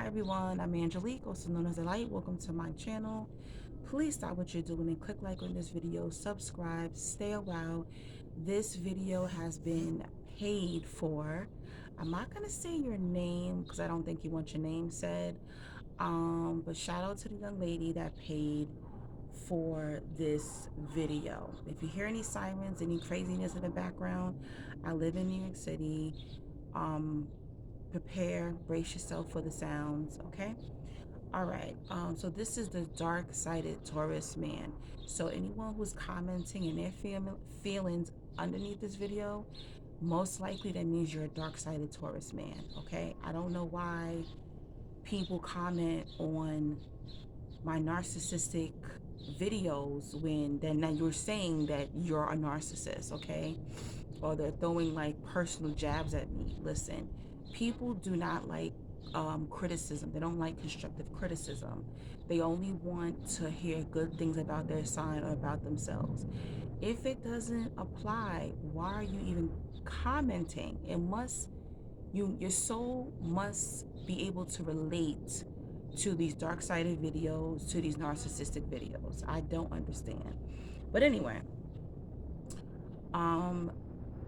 Hi everyone, I'm Angelique, also known as The Light. Welcome to my channel. Please stop what you're doing and click like on this video, subscribe, stay a while. This video has been paid for. I'm not gonna say your name because I don't think you want your name said. But shout out to the young lady that paid for this video. If you hear any sirens, any craziness in the background, I live in New York City. Um, Prepare, brace yourself for the sounds, okay? All right, so this is the dark-sided Taurus man. So anyone who's commenting and their feelings underneath this video, most likely that means you're a dark-sided Taurus man, okay? I don't know why people comment on my narcissistic videos when then now you're saying that you're a narcissist, okay? Or they're throwing like personal jabs at me. Listen, people do not like criticism. They don't like constructive criticism. They only want to hear good things about their sign or about themselves. If it doesn't apply, why are you even commenting? It must your soul must be able to relate to these dark-sided videos, to these narcissistic videos. I don't understand. But anyway, um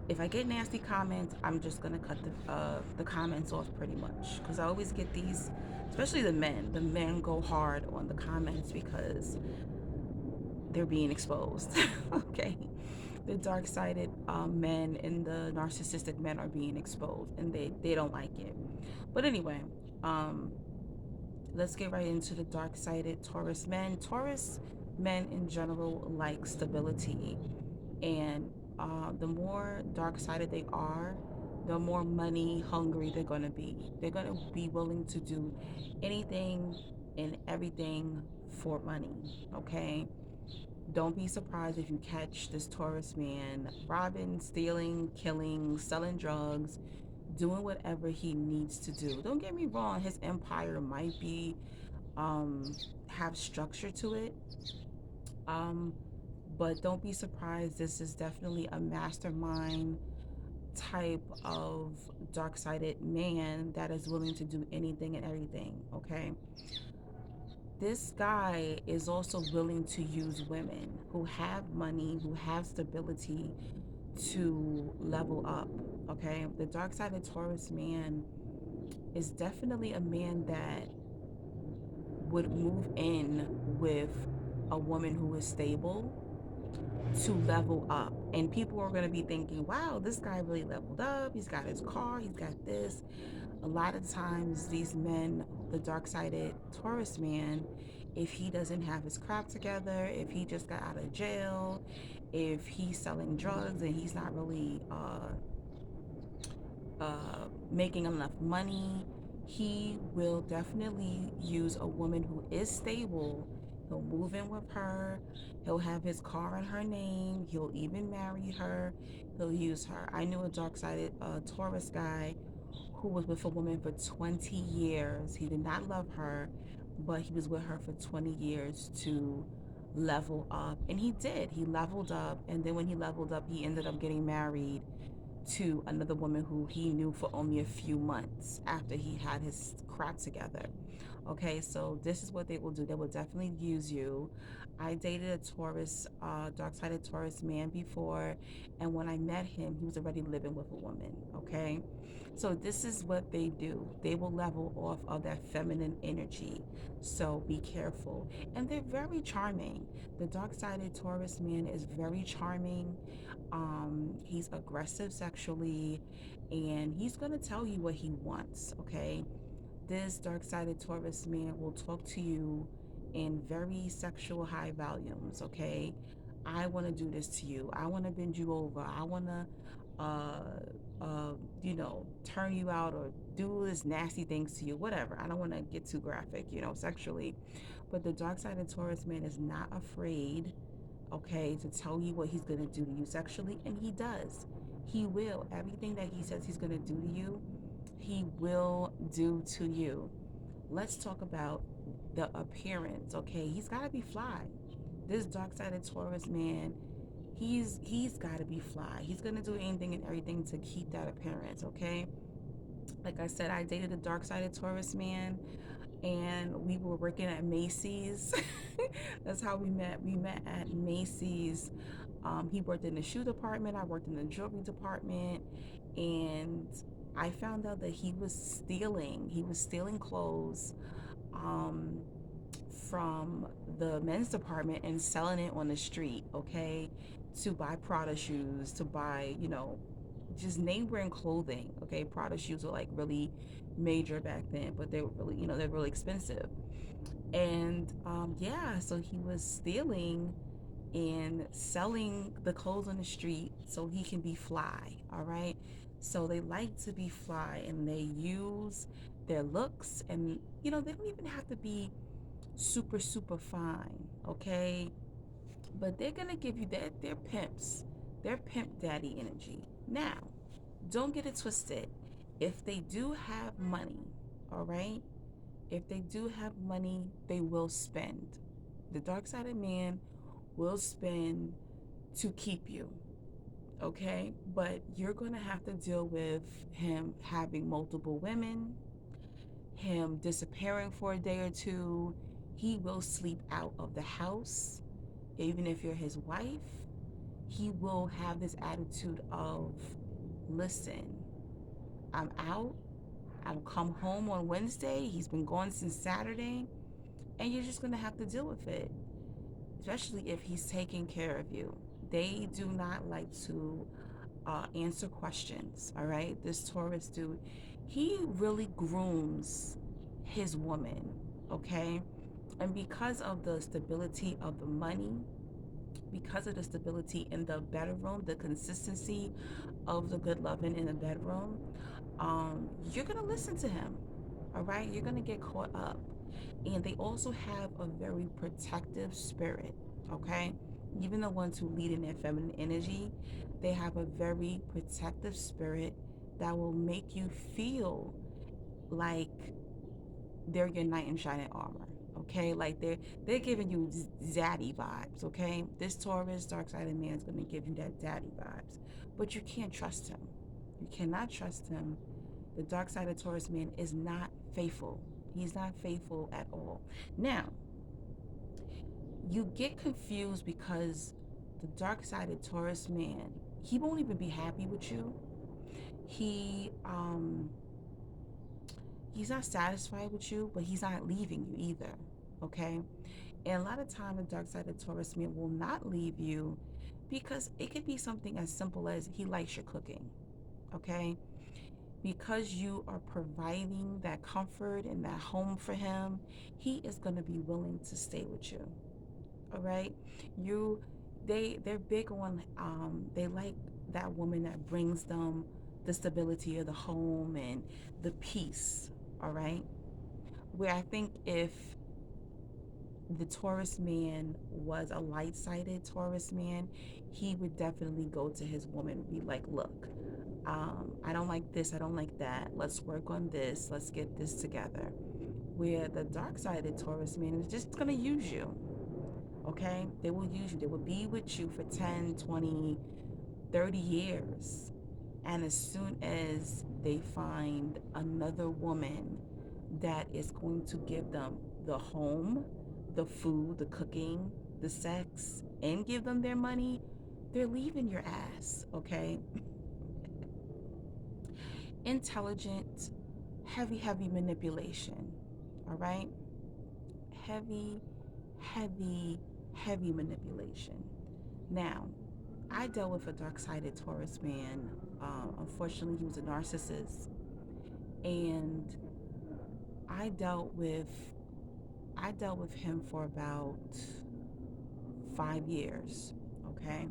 if I get nasty comments, I'm just gonna cut the comments off pretty much, because I always get these, especially the men. The men go hard on the comments because they're being exposed. Okay, the dark-sided men and the narcissistic men are being exposed, and they don't like it. But anyway, um, let's get right into the dark-sided Taurus men. Taurus men in general like stability, and the more dark-sided they are, the more money hungry they're going to be. They're going to be willing to do anything and everything for money, okay? Don't be surprised if you catch this Taurus man robbing, stealing, killing, selling drugs, doing whatever he needs to do. Don't get me wrong, his empire might be um have structure to it. Um but don't be surprised, this is definitely a mastermind type of dark-sided man that is willing to do anything and everything, okay? This guy is also willing to use women who have money, who have stability to level up, okay? The dark-sided Taurus man is definitely a man that would move in with a woman who is stable to level up. And people are going to be thinking, wow, this guy really leveled up. He's got his car, he's got this. A lot of times, these men, the dark sided Taurus man, if he doesn't have his crap together, if he just got out of jail, if he's selling drugs and he's not really making enough money, he will definitely use a woman who is stable. He'll move in with her. He'll have his car in her name. He'll even marry her. He'll use her. I knew a dark-sided Taurus guy who was with a woman for 20 years. He did not love her, but he was with her for 20 years to level up. And he did. He leveled up. And then when he leveled up, he ended up getting married to another woman who he knew for only a few months after he had his crap together. Okay, so this is what they will do. They will definitely use you. I dated a Taurus, dark-sided Taurus man before, and when I met him, he was already living with a woman. Okay, so this is what they do. They will level off of that feminine energy. So be careful. And they're very charming. The dark-sided Taurus man is very charming. He's aggressive sexually, and he's gonna tell you what he wants, okay? This dark-sided Taurus man will talk to you in very sexual high volumes, okay? I want to do this to you. I want to bend you over. I want to, turn you out or do this nasty things to you, whatever. I don't want to get too graphic, sexually. But the dark-sided Taurus man is not afraid, okay, to tell you what he's going to do to you sexually, and he does. He will. Everything that he says he's going to do to you, he will do to you. Let's talk about the appearance, okay? He's got to be fly. This dark-sided Taurus man, he's got to be fly. He's going to do anything and everything to keep that appearance, okay? Like I said, I dated a dark-sided Taurus man. and we were working at Macy's. That's how we met. We met at Macy's. He worked in the shoe department, I worked in the jewelry department, and I found out that he was stealing. He was stealing clothes um, from the men's department and selling it on the street, okay? To buy Prada shoes, to buy, just name brand clothing, okay? Prada shoes were like really major back then, but they were really, they're really expensive. And yeah, so he was stealing and selling the clothes on the street so he can be fly, all right? So they like to be fly and they use their looks, and they don't even have to be super super fine, okay? But they're gonna give you that, they're pimps, they're pimp daddy energy. Now, don't get it twisted. If they do have money, all right, if they do have money, they will spend. The dark-sided man will spend to keep you, okay? But you're gonna have to deal with him having multiple women, him disappearing for a day or two. He will sleep out of the house, even if you're his wife. He will have this attitude of, listen, I'm out. I'll come home on Wednesday. He's been gone since Saturday, and you're just gonna have to deal with it, especially if he's taking care of you. They do not like to answer questions, all right? This Taurus dude, he really grooms his woman, okay? And because of the stability of the money, because of the stability in the bedroom, the consistency of the good loving in the bedroom, you're gonna listen to him, all right? You're gonna get caught up. And they also have a very protective spirit, okay? Even the ones who lead in their feminine energy, they have a very protective spirit that will make you feel like they're your knight in shining armor, okay? Like they're giving you zaddy vibes, okay? This Taurus dark-sided man is going to give you that daddy vibes, but you can't trust him. You cannot trust him. The dark-sided Taurus man is not faithful. He's not faithful at all. Now, you get confused because the dark-sided Taurus man, he won't even be happy with you. He's not satisfied with you, but he's not leaving you either, okay? And a lot of time the dark-sided Taurus man will not leave you because it could be something as simple as he likes your cooking, okay? Because you are providing that comfort and that home for him, he is going to be willing to stay with you, all right? you they're big on they like that woman that brings them the stability of the home and the peace, all right? Where I think if the Taurus man was a light-sided Taurus man, he would definitely go to his woman and be like, look, I don't like this, I don't like that, let's work on this, let's get this together. Where the dark-sided Taurus man is just gonna use you, okay? They will use you. They will be with you for 10, 20, 30 years. And as soon as they find another woman that is going to give them the home, the food, the cooking, the sex, and give them their money, they're leaving your ass, okay? Intelligent, heavy, heavy manipulation, all right? Heavy, heavy, heavy manipulation. Now, I dealt with a dark-sided Taurus man. Unfortunately, he was a narcissist, and I dealt with I dealt with him for about 5 years. Okay,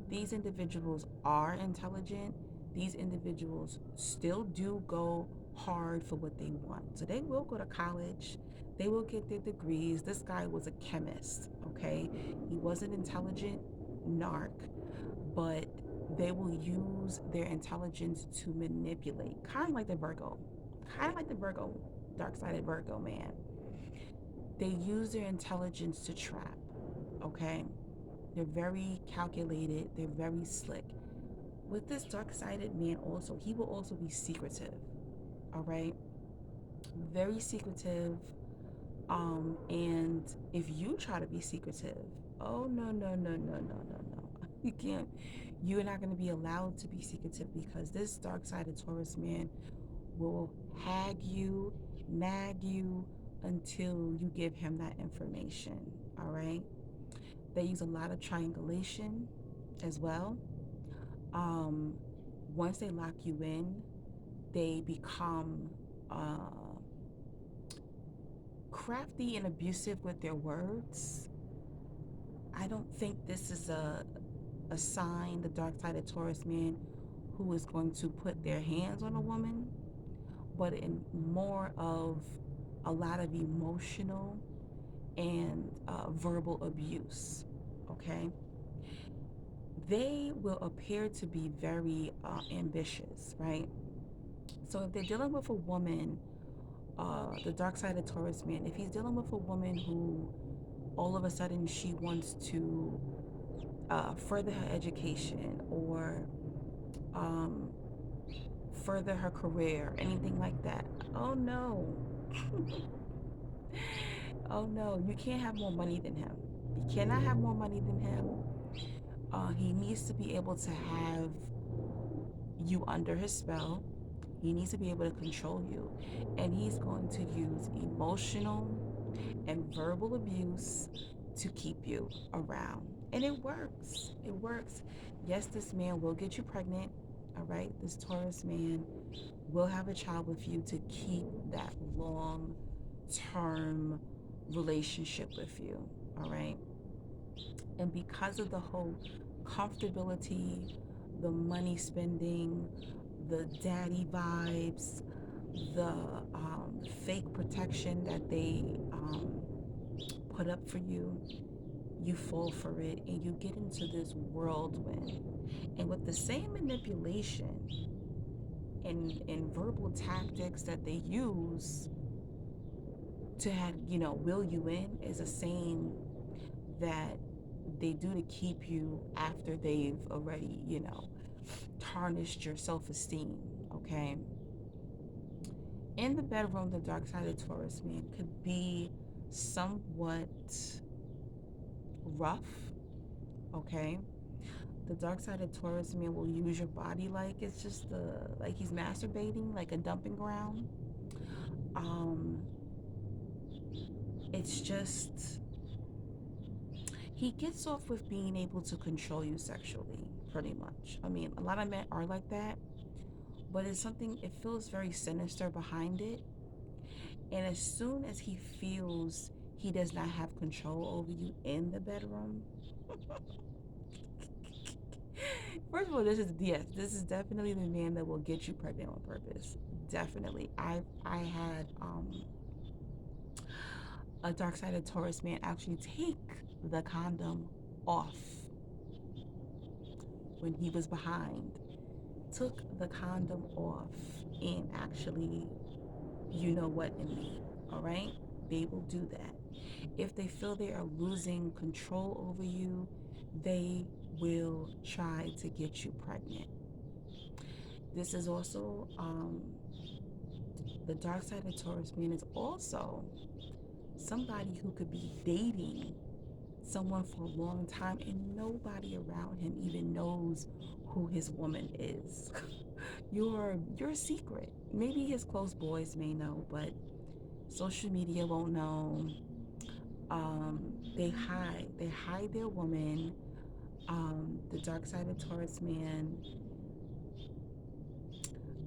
these individuals are intelligent. These individuals still do go hard for what they want. So they will go to college. They will get their degrees. This guy was a chemist, okay? He was an intelligent narc, but they will use their intelligence to manipulate, kind of like the Virgo, kind of like the Virgo, dark-sided Virgo man. They use their intelligence to trap, okay? They're very calculated, they're very slick. With this dark-sided man also, he will also be secretive, all right? very secretive. And if you try to be secretive, oh no, no, no, no, no, no, no. You can't, you're not going to be allowed to be secretive because this dark sided Taurus man will hag you, nag you until you give him that information. All right. They use a lot of triangulation as well. Um, Once they lock you in, they become uh, crafty and abusive with their words. I don't think this is a sign, the dark side of Taurus man, who is going to put their hands on a woman, but in more of a lot of emotional and verbal abuse. Okay, they will appear to be very ambitious, right? So if they're dealing with a woman, the dark side of Taurus man, if he's dealing with a woman who all of a sudden she wants to further her education or um, further her career, anything like that. Oh no. Oh no, you can't have more money than him. You cannot have more money than him. He needs to be able to have you under his spell. He needs to be able to control you. And he's going to use emotional and verbal abuse to keep you around. And it works. It works. Yes, this man will get you pregnant. All right. This Taurus man will have a child with you to keep that long term relationship with you. All right. And because of the whole comfortability, the money spending, the daddy vibes, the fake protection that they put up for you, you fall for it and you get into this whirlwind. And with the same manipulation and verbal tactics that they use to have, will you in is the same that they do to keep you after they've already, tarnished your self-esteem. Okay. In the bedroom, the dark side of Taurus man could be somewhat rough. Okay. The dark side of Taurus man will use your body like it's just like he's masturbating, like a dumping ground. Um, it's just he gets off with being able to control you sexually, pretty much. I mean, a lot of men are like that, but it's something. It feels very sinister behind it. And as soon as he feels he does not have control over you in the bedroom, first of all, this is definitely the man that will get you pregnant on purpose. Definitely. I had a dark sided Taurus man actually take the condom off when he was behind. Took the condom off and actually, you know what, in me. All right? They will do that. If they feel they are losing control over you, they will try to get you pregnant. This is also the dark side of Taurus man is also somebody who could be dating someone for a long time and nobody around him even knows who his woman is. Your secret. Maybe his close boys may know, but social media won't know. They hide their woman. The dark side of Taurus man,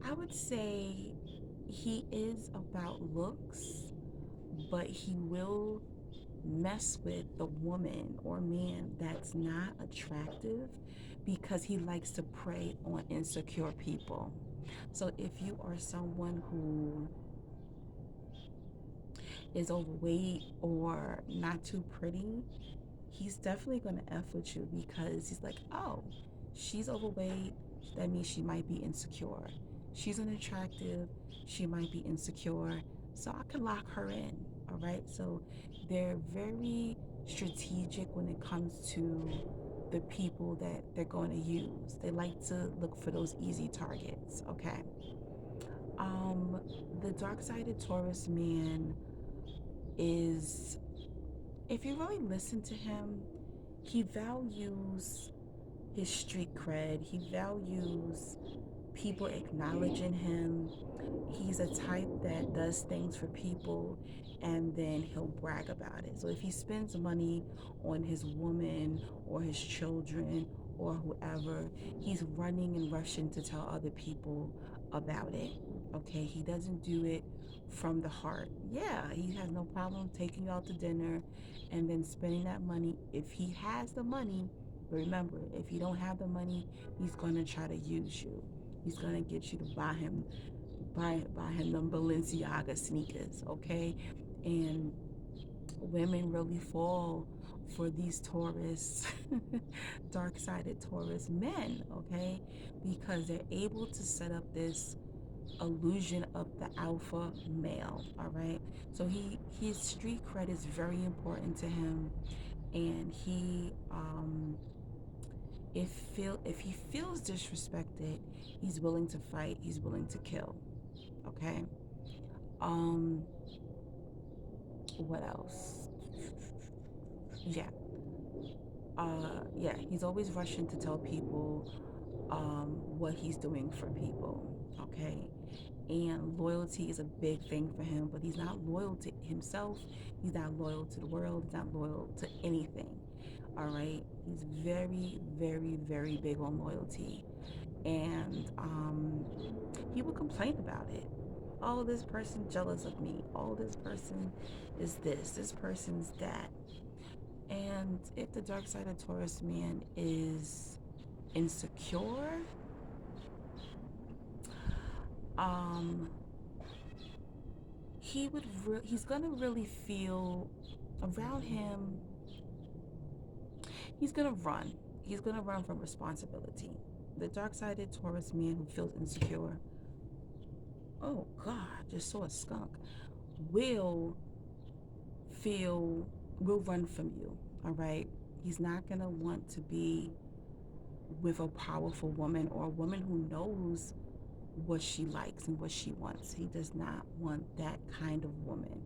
I would say he is about looks, but he will mess with the woman or man that's not attractive because he likes to prey on insecure people. So if you are someone who is overweight or not too pretty, he's definitely going to F with you because he's like, oh, she's overweight. That means she might be insecure. She's unattractive. She might be insecure. So I can lock her in. All right. So they're very strategic when it comes to the people that they're going to use. They like to look for those easy targets. Okay. Um, the dark-sided Taurus man is, if you really listen to him, he values his street cred. He values people acknowledging him. He's a type that does things for people and then he'll brag about it. So if he spends money on his woman or his children or whoever, he's running and rushing to tell other people about it. Okay, he doesn't do it from the heart. Yeah, he has no problem taking you out to dinner and then spending that money if he has the money. But remember, if you don't have the money, he's going to try to use you. He's going to get you to buy him them Balenciaga sneakers, okay? And women really fall for these Taurus, dark-sided Taurus men, okay? Because they're able to set up this illusion of the alpha male, all right? So his street cred is very important to him, and if he feels disrespected, he's willing to fight, he's willing to kill, okay? Um, what else? Yeah. Yeah, he's always rushing to tell people what he's doing for people, okay? And loyalty is a big thing for him, but he's not loyal to himself. He's not loyal to the world. He's not loyal to anything, all right? He's very, very, very big on loyalty. And he would complain about it. Oh, this person jealous of me. Oh, this person is this person's that. And if the dark side of Taurus man is insecure, um, he's gonna really feel around him. He's gonna run. He's gonna run from responsibility. The dark-sided Taurus man who feels insecure, oh God, just saw a skunk, will feel will run from you. All right. He's not gonna want to be with a powerful woman or a woman who knows what she likes and what she wants. He does not want that kind of woman.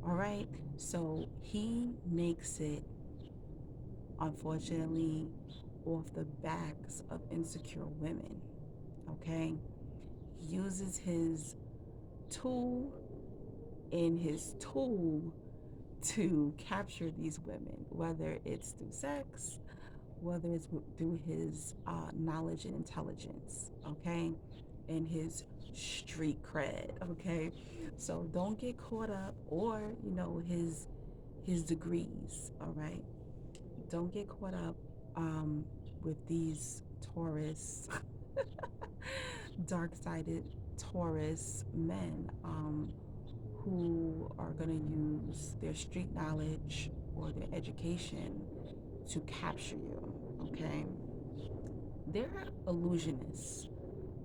All right. So he makes it, unfortunately, off the backs of insecure women. Okay. He uses his tool in his tool to capture these women, whether it's through sex, whether it's through his knowledge and intelligence, okay, and his street cred, okay. So don't get caught up, or his degrees, all right. Don't get caught up with these Taurus, dark-sided Taurus men who are going to use their street knowledge or their education to capture you, okay? They're illusionists.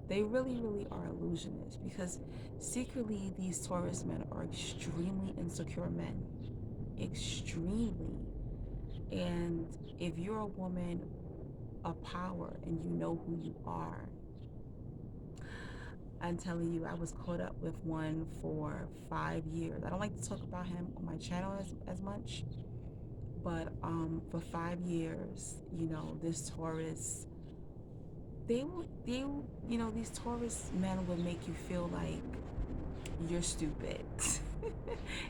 They really, really are illusionists because secretly these Taurus men are extremely insecure men. Extremely. And if you're a woman of power and you know who you are, I'm telling you, I was caught up with one for 5 years. I don't like to talk about him on my channel as much, but for 5 years, this Taurus, these Taurus men will make you feel like you're stupid.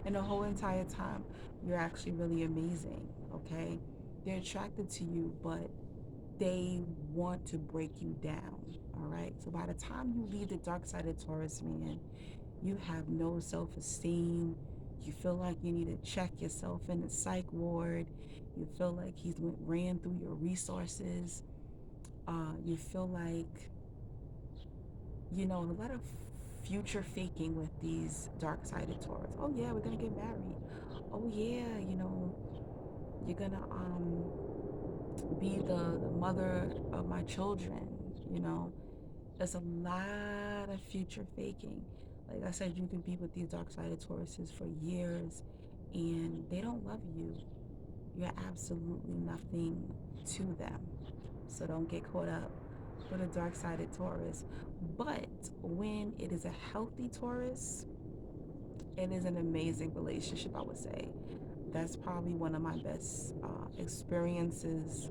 And the whole entire time, you're actually really amazing, okay? They're attracted to you, but they want to break you down, all right? So by the time you leave the dark side of Taurus man, you have no self-esteem. You feel like you need to check yourself in the psych ward. You feel like he's ran through your resources. You feel like, a lot of future faking with these dark-sided Taurus. Oh yeah, we're gonna get married. Oh yeah, you're gonna be the mother of my children. There's a lot of future faking. Like I said, you can be with these dark-sided Tauruses for years and they don't love you. You're absolutely nothing to them. So don't get caught up with a dark-sided Taurus. But when it is a healthy Taurus, it is an amazing relationship, I would say. That's probably one of my best experiences.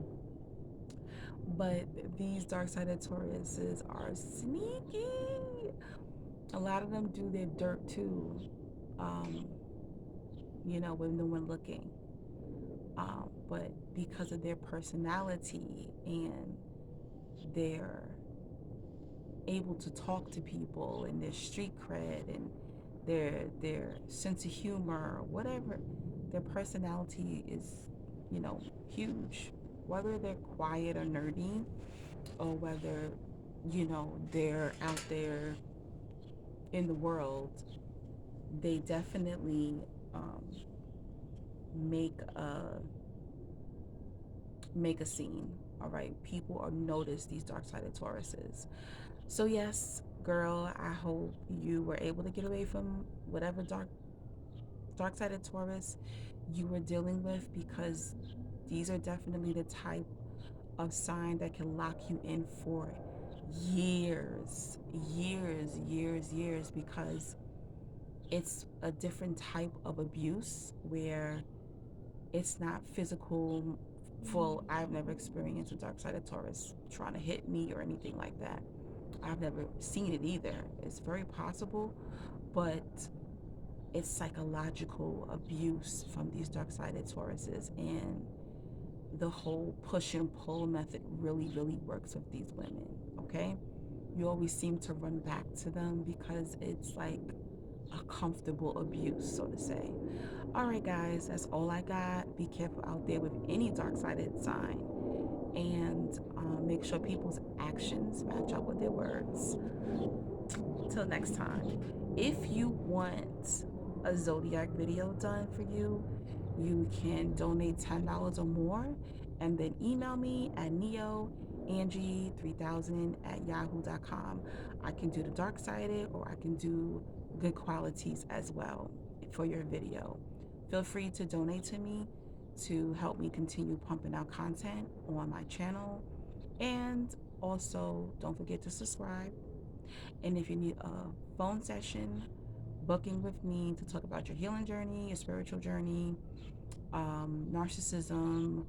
But these dark-sided Tauruses are sneaky. A lot of them do their dirt too, um, when no one looking. But because of their personality and their able to talk to people and their street cred and their sense of humor, whatever, their personality is, huge. Whether they're quiet or nerdy, or whether, they're out there in the world, they definitely um, make a make a scene. All right, people are notice these dark-sided Tauruses. So yes, girl, I hope you were able to get away from whatever dark-sided Taurus you were dealing with, because these are definitely the type of sign that can lock you in for years, years, years, years, because it's a different type of abuse where it's not physical. Full, I've never experienced a dark-sided Taurus trying to hit me or anything like that. I've never seen it either. It's very possible, but it's psychological abuse from these dark-sided Tauruses, and the whole push and pull method really, really works with these women. Okay, you always seem to run back to them because it's like a comfortable abuse, so to say. All right, guys, that's all I got. Be careful out there with any dark-sided sign, and make sure people's actions match up with their words. Till next time. If you want a zodiac video done for you, you can donate $10 or more and then email me at neoangie3000@yahoo.com. I can do the dark sided, or I can do good qualities as well for your video. Feel free to donate to me to help me continue pumping out content on my channel. And also, don't forget to subscribe. And if you need a phone session, booking with me to talk about your healing journey, your spiritual journey, narcissism,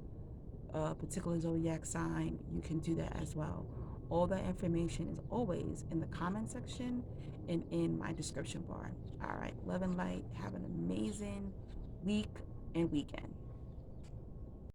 a particular zodiac sign, you can do that as well. All that information is always in the comment section and in my description bar. All right, love and light. Have an amazing week and weekend.